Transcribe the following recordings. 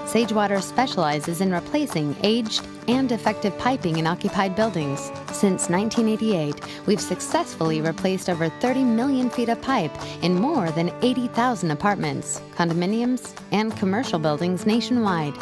SageWater specializes in replacing aged and defective piping in occupied buildings. Since 1988, we've successfully replaced over 30 million feet of pipe in more than 80,000 apartments, condominiums, and commercial buildings nationwide.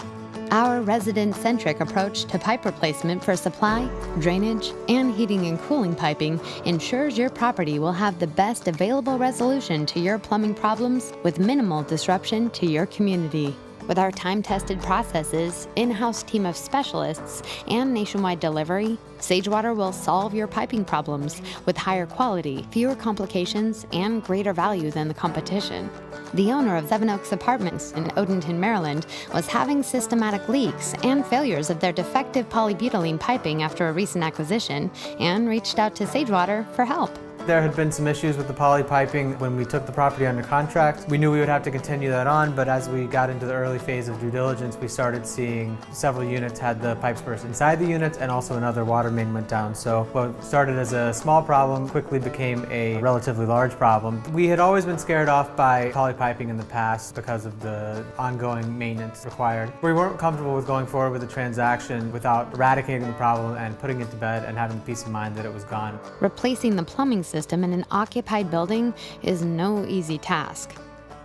Our resident-centric approach to pipe replacement for supply, drainage, and heating and cooling piping ensures your property will have the best available resolution to your plumbing problems with minimal disruption to your community. With our time-tested processes, in-house team of specialists, and nationwide delivery, SageWater will solve your piping problems with higher quality, fewer complications, and greater value than the competition. The owner of Seven Oaks Apartments in Odenton, Maryland, was having systematic leaks and failures of their defective polybutylene piping after a recent acquisition and reached out to SageWater for help. There had been some issues with the poly piping when we took the property under contract. We knew we would have to continue that on, but as we got into the early phase of due diligence, we started seeing several units had the pipes burst inside the units, and also another water main went down. So what started as a small problem quickly became a relatively large problem. We had always been scared off by poly piping in the past because of the ongoing maintenance required. We weren't comfortable with going forward with the transaction without eradicating the problem and putting it to bed and having the peace of mind that it was gone. Replacing the plumbing system in an occupied building is no easy task.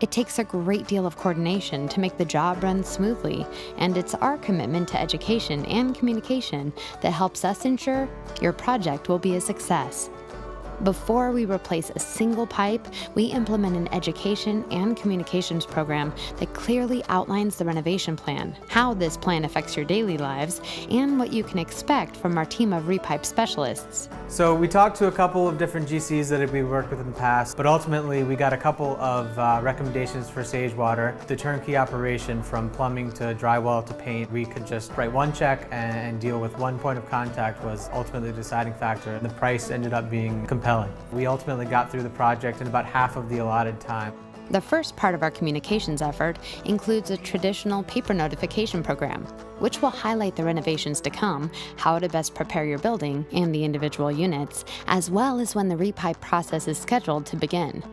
It takes a great deal of coordination to make the job run smoothly, and it's our commitment to education and communication that helps us ensure your project will be a success. Before we replace a single pipe, we implement an education and communications program that clearly outlines the renovation plan, how this plan affects your daily lives, and what you can expect from our team of repipe specialists. So we talked to a couple of different GCs that we worked with in the past, but ultimately we got a couple of recommendations for SageWater. The turnkey operation from plumbing to drywall to paint, we could just write one check and deal with one point of contact was ultimately the deciding factor. The price ended up being compelling. We ultimately got through the project in about half of the allotted time. The first part of our communications effort includes a traditional paper notification program, which will highlight the renovations to come, how to best prepare your building and the individual units, as well as when the repipe process is scheduled to begin.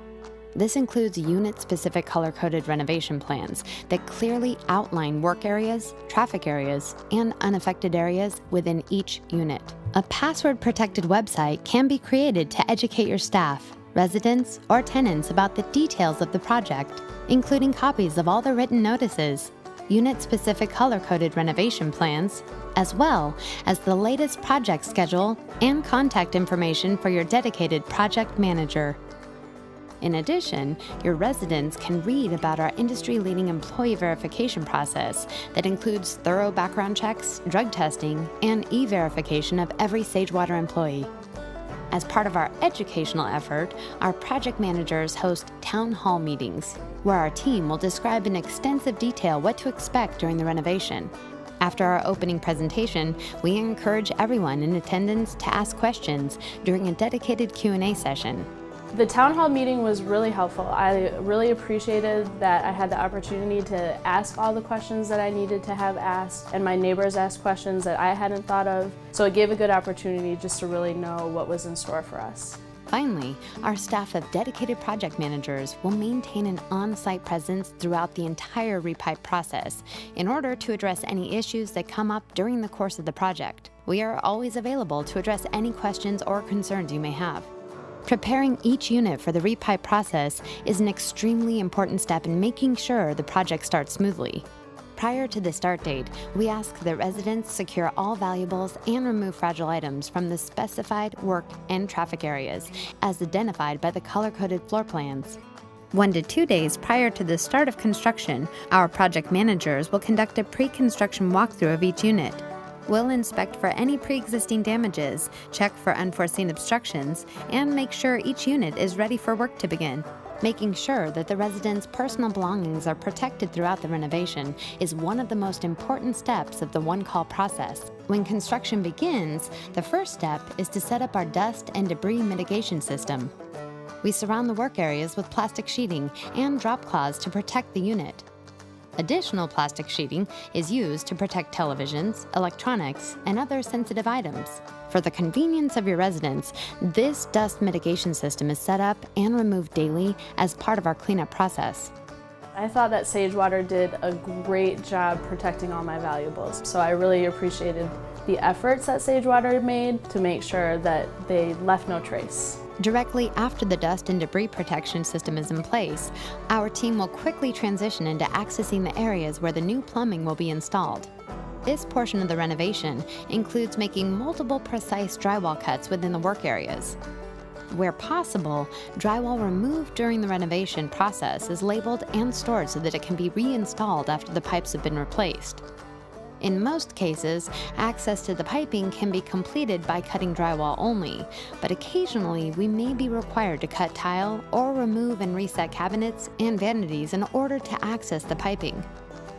This includes unit-specific color-coded renovation plans that clearly outline work areas, traffic areas, and unaffected areas within each unit. A password-protected website can be created to educate your staff, residents, or tenants about the details of the project, including copies of all the written notices, unit-specific color-coded renovation plans, as well as the latest project schedule and contact information for your dedicated project manager. In addition, your residents can read about our industry-leading employee verification process that includes thorough background checks, drug testing, and e-verification of every SageWater employee. As part of our educational effort, our project managers host town hall meetings, where our team will describe in extensive detail what to expect during the renovation. After our opening presentation, we encourage everyone in attendance to ask questions during a dedicated Q&A session. The town hall meeting was really helpful. I really appreciated that I had the opportunity to ask all the questions that I needed to have asked, and my neighbors asked questions that I hadn't thought of. So it gave a good opportunity just to really know what was in store for us. Finally, our staff of dedicated project managers will maintain an on-site presence throughout the entire repipe process in order to address any issues that come up during the course of the project. We are always available to address any questions or concerns you may have. Preparing each unit for the repipe process is an extremely important step in making sure the project starts smoothly. Prior to the start date, we ask that residents secure all valuables and remove fragile items from the specified work and traffic areas, as identified by the color-coded floor plans. 1 to 2 days prior to the start of construction, our project managers will conduct a pre-construction walkthrough of each unit. We'll inspect for any pre-existing damages, check for unforeseen obstructions, and make sure each unit is ready for work to begin. Making sure that the residents' personal belongings are protected throughout the renovation is one of the most important steps of the one-call process. When construction begins, the first step is to set up our dust and debris mitigation system. We surround the work areas with plastic sheeting and drop cloths to protect the unit. Additional plastic sheeting is used to protect televisions, electronics, and other sensitive items. For the convenience of your residents, this dust mitigation system is set up and removed daily as part of our cleanup process. I thought that SageWater did a great job protecting all my valuables, so I really appreciated the efforts that SageWater made to make sure that they left no trace. Directly after the dust and debris protection system is in place, our team will quickly transition into accessing the areas where the new plumbing will be installed. This portion of the renovation includes making multiple precise drywall cuts within the work areas. Where possible, drywall removed during the renovation process is labeled and stored so that it can be reinstalled after the pipes have been replaced. In most cases, access to the piping can be completed by cutting drywall only, but occasionally we may be required to cut tile or remove and reset cabinets and vanities in order to access the piping.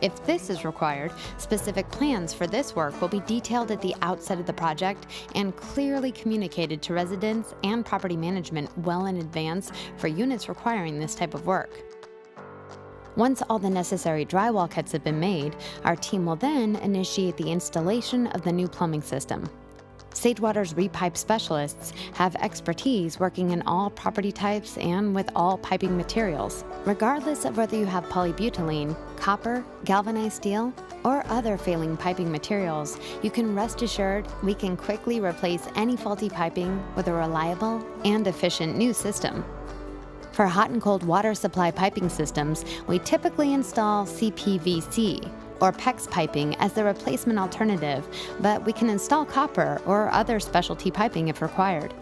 If this is required, specific plans for this work will be detailed at the outset of the project and clearly communicated to residents and property management well in advance for units requiring this type of work. Once all the necessary drywall cuts have been made, our team will then initiate the installation of the new plumbing system. SageWater's repipe specialists have expertise working in all property types and with all piping materials. Regardless of whether you have polybutylene, copper, galvanized steel, or other failing piping materials, you can rest assured we can quickly replace any faulty piping with a reliable and efficient new system. For hot and cold water supply piping systems, we typically install CPVC, or PEX piping as the replacement alternative, but we can install copper or other specialty piping if required.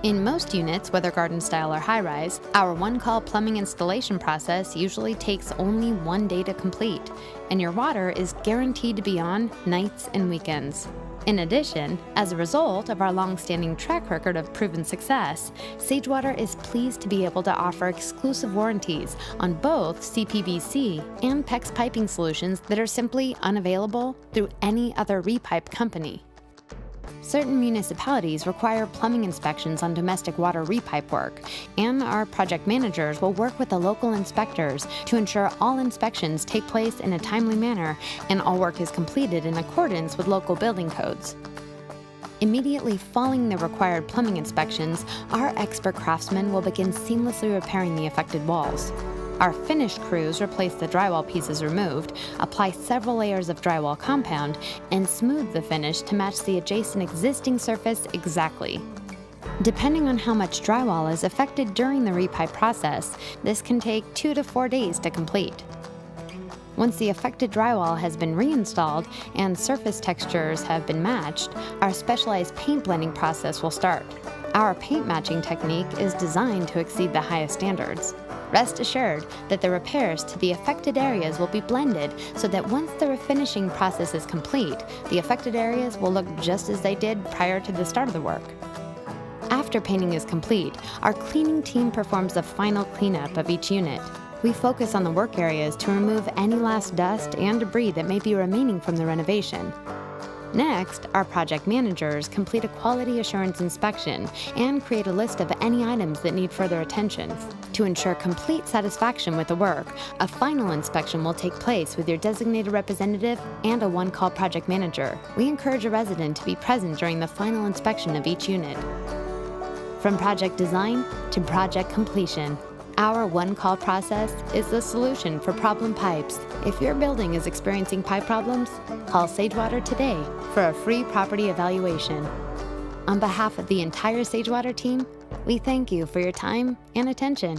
In most units, whether garden style or high-rise, our one-call plumbing installation process usually takes only 1 day to complete, and your water is guaranteed to be on nights and weekends. In addition, as a result of our long-standing track record of proven success, SageWater is pleased to be able to offer exclusive warranties on both CPVC and PEX piping solutions that are simply unavailable through any other repipe company. Certain municipalities require plumbing inspections on domestic water repipe work, and our project managers will work with the local inspectors to ensure all inspections take place in a timely manner and all work is completed in accordance with local building codes. Immediately following the required plumbing inspections, our expert craftsmen will begin seamlessly repairing the affected walls. Our finish crews replace the drywall pieces removed, apply several layers of drywall compound, and smooth the finish to match the adjacent existing surface exactly. Depending on how much drywall is affected during the repipe process, this can take 2 to 4 days to complete. Once the affected drywall has been reinstalled and surface textures have been matched, our specialized paint blending process will start. Our paint matching technique is designed to exceed the highest standards. Rest assured that the repairs to the affected areas will be blended so that once the refinishing process is complete, the affected areas will look just as they did prior to the start of the work. After painting is complete, our cleaning team performs the final cleanup of each unit. We focus on the work areas to remove any last dust and debris that may be remaining from the renovation. Next, our project managers complete a quality assurance inspection and create a list of any items that need further attention. To ensure complete satisfaction with the work, a final inspection will take place with your designated representative and a one-call project manager. We encourage a resident to be present during the final inspection of each unit. From project design to project completion, our one-call process is the solution for problem pipes. If your building is experiencing pipe problems, call SageWater today for a free property evaluation. On behalf of the entire SageWater team, we thank you for your time and attention.